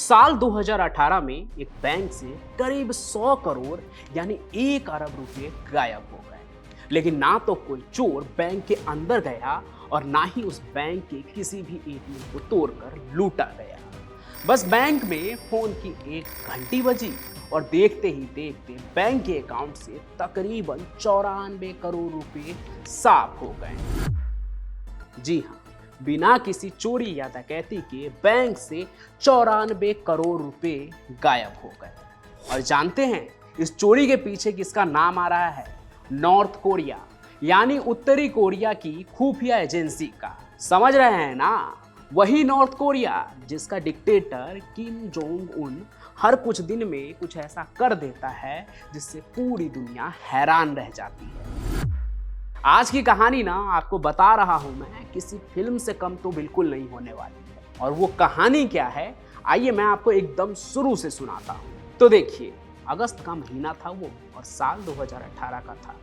साल 2018 में एक बैंक से करीब 100 करोड़ यानी 1 अरब रुपए गायब हो गए। लेकिन ना तो कोई चोर बैंक के अंदर गया और ना ही उस बैंक के किसी भी एटीएम को तोड़कर लूटा गया। बस बैंक में फोन की एक घंटी बजी और देखते ही देखते बैंक के अकाउंट से तकरीबन 94 करोड़ रुपए साफ हो गए। जी हाँ, बिना किसी चोरी या डकैती के बैंक से 94 करोड़ रुपए गायब हो गए। और जानते हैं इस चोरी के पीछे किसका नाम आ रहा है? नॉर्थ कोरिया यानी उत्तरी कोरिया की खुफिया एजेंसी का। समझ रहे हैं ना? वही नॉर्थ कोरिया जिसका डिक्टेटर किम जोंग उन हर कुछ दिन में कुछ ऐसा कर देता है जिससे पूरी दुनिया हैरान रह जाती है। आज की कहानी ना आपको बता रहा हूं मैं, किसी फिल्म से कम तो बिल्कुल नहीं होने वाली है। और वो कहानी क्या है, आइए मैं आपको एकदम शुरू से सुनाता हूं। तो देखिए, अगस्त का महीना था वो और साल 2018 का था।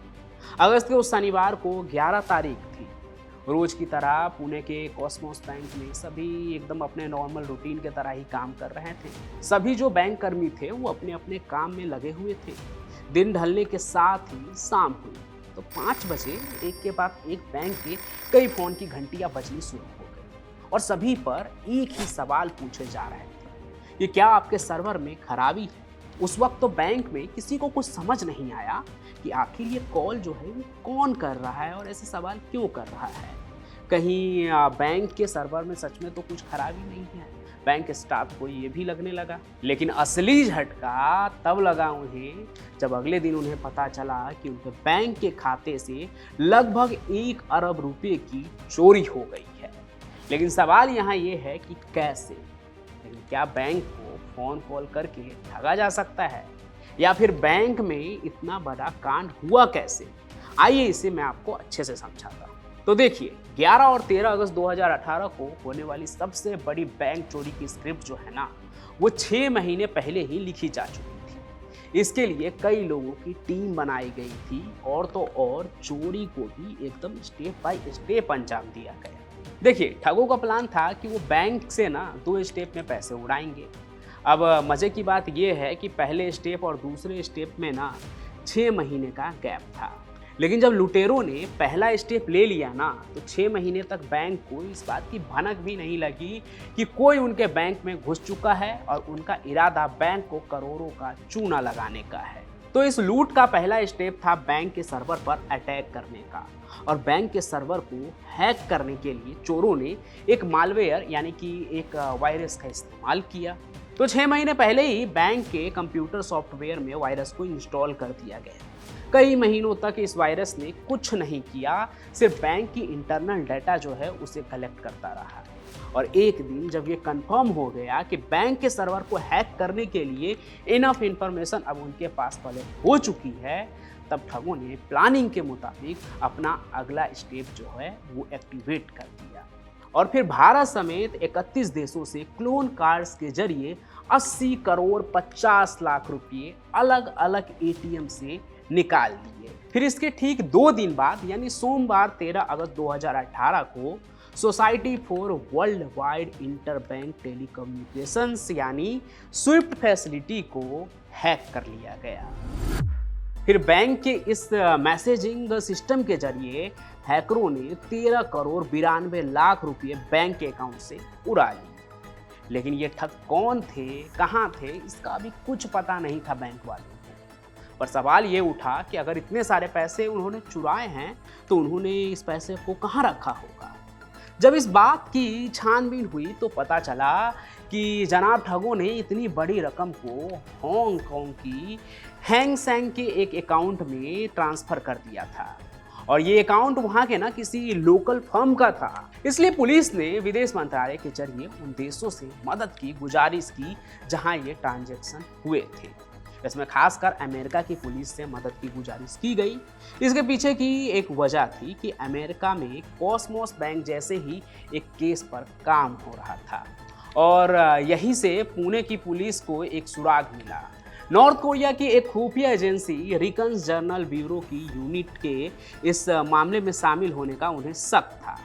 अगस्त के उस शनिवार को 11 तारीख थी। रोज की तरह पुणे के कॉस्मोस बैंक में सभी एकदम अपने नॉर्मल रूटीन के तरह ही काम कर रहे थे। सभी जो बैंक कर्मी थे वो अपने अपने काम में लगे हुए थे। दिन ढलने के साथ ही शाम हुई तो 5 बजे एक के बाद एक बैंक के कई फोन की घंटियां बजनी शुरू हो गई और सभी पर एक ही सवाल पूछे जा रहे थे कि क्या आपके सर्वर में खराबी है। उस वक्त तो बैंक में किसी को कुछ समझ नहीं आया कि आखिर ये कॉल जो है वो कौन कर रहा है और ऐसे सवाल क्यों कर रहा है। कहीं बैंक के सर्वर में सच में तो कुछ खराबी नहीं है। बैंक स्टाफ को ये भी लगने लगा। लेकिन असली झटका तब लगा उन्हें जब अगले दिन उन्हें पता चला कि उनके बैंक के खाते से लगभग 1 अरब रुपए की चोरी हो गई है। लेकिन सवाल यहाँ ये है कि कैसे? लेकिन क्या बैंक को फोन कॉल करके ठगा जा सकता है या फिर बैंक में इतना बड़ा कांड हुआ कैसे? आइए इसे मैं आपको अच्छे से समझाता हूँ। तो देखिए, 11 और 13 अगस्त 2018 को होने वाली सबसे बड़ी बैंक चोरी की स्क्रिप्ट जो है ना, वो 6 महीने पहले ही लिखी जा चुकी थी। इसके लिए कई लोगों की टीम बनाई गई थी और तो और चोरी को भी एकदम स्टेप बाय स्टेप अंजाम दिया गया। देखिए, ठगों का प्लान था कि वो बैंक से ना 2 स्टेप में पैसे उड़ाएंगे। अब मज़े की बात यह है कि पहले स्टेप और दूसरे स्टेप में ना 6 महीने का गैप था। लेकिन जब लुटेरों ने पहला स्टेप ले लिया ना तो 6 महीने तक बैंक को इस बात की भनक भी नहीं लगी कि कोई उनके बैंक में घुस चुका है और उनका इरादा बैंक को करोड़ों का चूना लगाने का है। तो इस लूट का पहला स्टेप था बैंक के सर्वर पर अटैक करने का। और बैंक के सर्वर को हैक करने के लिए चोरों ने एक मालवेयर यानी कि एक वायरस का इस्तेमाल किया। तो 6 महीने पहले ही बैंक के कंप्यूटर सॉफ्टवेयर में वायरस को इंस्टॉल कर दिया गया। कई महीनों तक इस वायरस ने कुछ नहीं किया, सिर्फ बैंक की इंटरनल डाटा जो है उसे कलेक्ट करता रहा। और एक दिन जब ये कंफर्म हो गया कि बैंक के सर्वर को हैक करने के लिए इनफ इंफॉर्मेशन अब उनके पास पहले हो चुकी है, तब ठगों ने प्लानिंग के मुताबिक अपना अगला स्टेप जो है वो एक्टिवेट कर दिया। और फिर भारत समेत 31 देशों से क्लोन कार्ड्स के जरिए 80 करोड़ 50 लाख रुपये अलग अलग एटीएम से निकाल लिए। फिर इसके ठीक 2 दिन बाद यानी सोमवार 13 अगस्त 2018 को society for world wide inter bank telecommunications यानी स्विफ्ट फैसिलिटी को हैक कर लिया गया। फिर बैंक के इस मैसेजिंग सिस्टम के जरिए हैकरों ने 13 करोड़ 92 लाख रुपए बैंक के अकाउंट से उड़ा लिए। लेकिन ये ठग कौन थे, कहाँ थे, इसका अभी कुछ पता नहीं था बैंक वालों को। पर सवाल ये उठा कि अगर इतने सारे पैसे उन्होंने चुराए हैं तो उन्होंने इस पैसे को कहाँ रखा होगा। जब इस बात की छानबीन हुई तो पता चला कि जनाब ठगों ने इतनी बड़ी रकम को हांगकांग की हैंग सेंग के एक अकाउंट में ट्रांसफ़र कर दिया था। और ये अकाउंट वहाँ के ना किसी लोकल फर्म का था। इसलिए पुलिस ने विदेश मंत्रालय के जरिए उन देशों से मदद की गुजारिश की जहाँ ये ट्रांजैक्शन हुए थे। इसमें खासकर अमेरिका की पुलिस से मदद की गुजारिश की गई। इसके पीछे की एक वजह थी कि अमेरिका में कॉस्मोस बैंक जैसे ही एक केस पर काम हो रहा था और यहीं से पुणे की पुलिस को एक सुराग मिला। नॉर्थ कोरिया की एक खुफिया एजेंसी रिकन्स जर्नल ब्यूरो की यूनिट के इस मामले में शामिल होने का उन्हें शक था।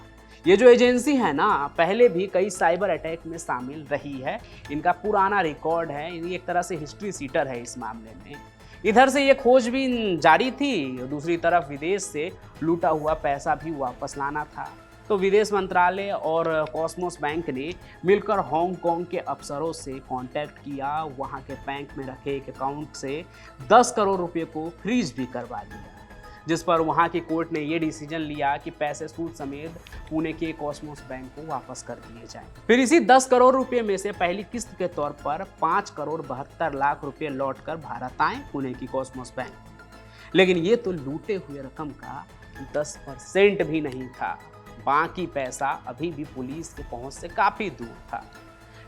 ये जो एजेंसी है ना, पहले भी कई साइबर अटैक में शामिल रही है। इनका पुराना रिकॉर्ड है, ये एक तरह से हिस्ट्री सीटर है इस मामले में। इधर से ये खोजबीन जारी थी, दूसरी तरफ विदेश से लूटा हुआ पैसा भी वापस लाना था। तो विदेश मंत्रालय और कॉस्मोस बैंक ने मिलकर हांगकांग के अफसरों से कांटेक्ट किया, वहां के बैंक में रखे एक अकाउंट से 10 करोड़ रुपए को फ्रीज भी करवा लिया, जिस पर वहां की कोर्ट ने ये डिसीजन लिया कि पैसे सूद समेत पुणे के कॉस्मोस बैंक को वापस कर दिए जाएं। फिर इसी 10 करोड़ रुपए में से पहली किस्त के तौर पर 5 करोड़ 72 लाख रुपए लौटकर भारत आए पुणे की कॉस्मोस बैंक। लेकिन ये तो लूटे हुए रकम का 10% भी नहीं था, बाकी पैसा अभी भी पुलिस के पहुंच से काफी दूर था।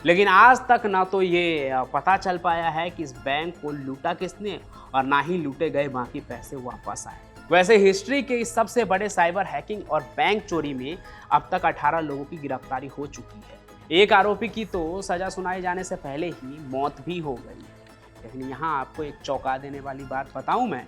लेकिन आज तक ना तो ये पता चल पाया है कि इस बैंक को लूटा किसने और ना ही लूटे गए बाकी पैसे वापस आए। वैसे हिस्ट्री के इस सबसे बड़े साइबर हैकिंग और बैंक चोरी में अब तक 18 लोगों की गिरफ्तारी हो चुकी है। एक आरोपी की तो सजा सुनाए जाने से पहले ही मौत भी हो गई। लेकिन यहाँ आपको एक चौंका देने वाली बात बताऊं मैं,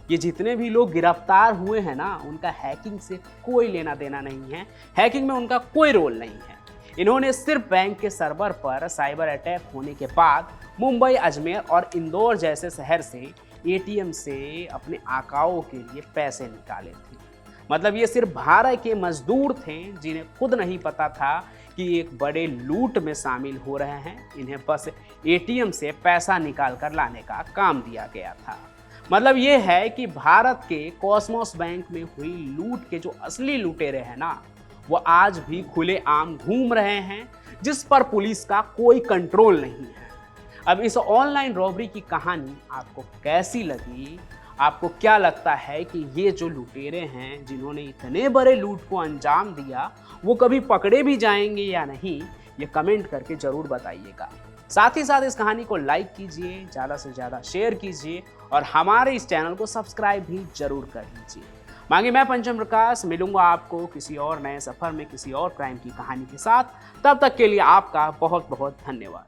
ये जितने भी लोग गिरफ्तार हुए हैं ना, उनका हैकिंग से कोई लेना देना नहीं है, हैकिंग में उनका कोई रोल नहीं है। इन्होंने सिर्फ बैंक के सर्वर पर साइबर अटैक होने के बाद मुंबई, अजमेर और इंदौर जैसे शहर से एटीएम से अपने आकाओं के लिए पैसे निकाले थे। मतलब ये सिर्फ भारत के मजदूर थे जिन्हें खुद नहीं पता था कि एक बड़े लूट में शामिल हो रहे हैं। इन्हें बस एटीएम से पैसा निकाल कर लाने का काम दिया गया था। मतलब ये है कि भारत के कॉस्मोस बैंक में हुई लूट के जो असली लुटेरे हैं ना, वो आज भी खुलेआम घूम रहे हैं, जिस पर पुलिस का कोई कंट्रोल नहीं है। अब इस ऑनलाइन रॉबरी की कहानी आपको कैसी लगी? आपको क्या लगता है कि ये जो लुटेरे हैं जिन्होंने इतने बड़े लूट को अंजाम दिया, वो कभी पकड़े भी जाएंगे या नहीं? ये कमेंट करके जरूर बताइएगा। साथ ही साथ इस कहानी को लाइक कीजिए, ज़्यादा से ज़्यादा शेयर कीजिए और हमारे इस चैनल को सब्सक्राइब भी जरूर कर लीजिए। मांगे मैं पंचम प्रकाश, मिलूंगा आपको किसी और नए सफर में किसी और क्राइम की कहानी के साथ। तब तक के लिए आपका बहुत बहुत धन्यवाद।